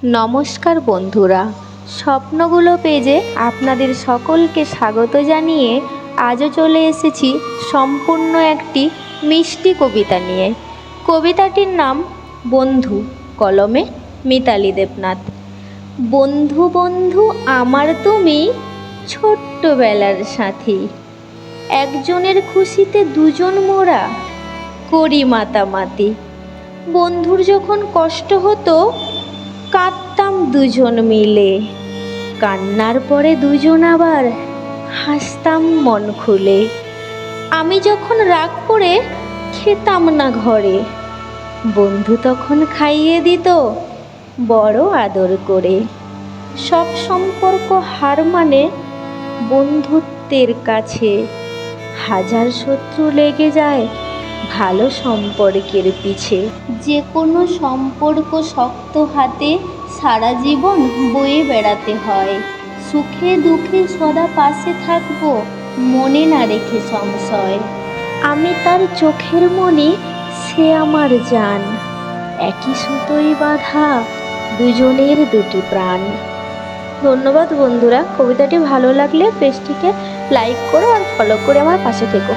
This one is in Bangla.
নমস্কার বন্ধুরা, স্বপ্নগুলো পেজে আপনাদের সকলকে স্বাগত জানিয়ে আজও চলে এসেছি সম্পূর্ণ একটি মিষ্টি কবিতা নিয়ে। কবিতাটির নাম বন্ধু, কলমে মিতালি দেবনাথ। বন্ধু বন্ধু আমার তুমি ছোট্টবেলার সাথী, একজনের খুশিতে দুজন মোরা করি মাতামাতি। বন্ধুর যখন কষ্ট হতো কাঁদতাম দুজন মিলে, কান্নার পরে দুজন আবার হাসতাম মন খুলে। আমি যখন রাগ করে খেতাম না ঘরে, বন্ধু তখন খাইয়ে দিত বড় আদর করে। সব সম্পর্ক হার মানে বন্ধুত্বের কাছে, হাজার শত্রু লেগে যায় ভালো সম্পর্কের পিছে। যে কোনো সম্পর্ক শক্ত হাতে সারা জীবন বয়ে বেড়াতে হয়। সুখে দুঃখে সদা পাশে থাকবো মনে না রেখে সংশয়। আমি তার চোখের মনি, সে আমার জান, একই সুতোয় বাঁধা দুজনের দুটি প্রাণ। ধন্যবাদ বন্ধুরা। কবিতাটি ভালো লাগলে পেজটিকে লাইক করো আর ফলো করে আমার পাশে থেকো।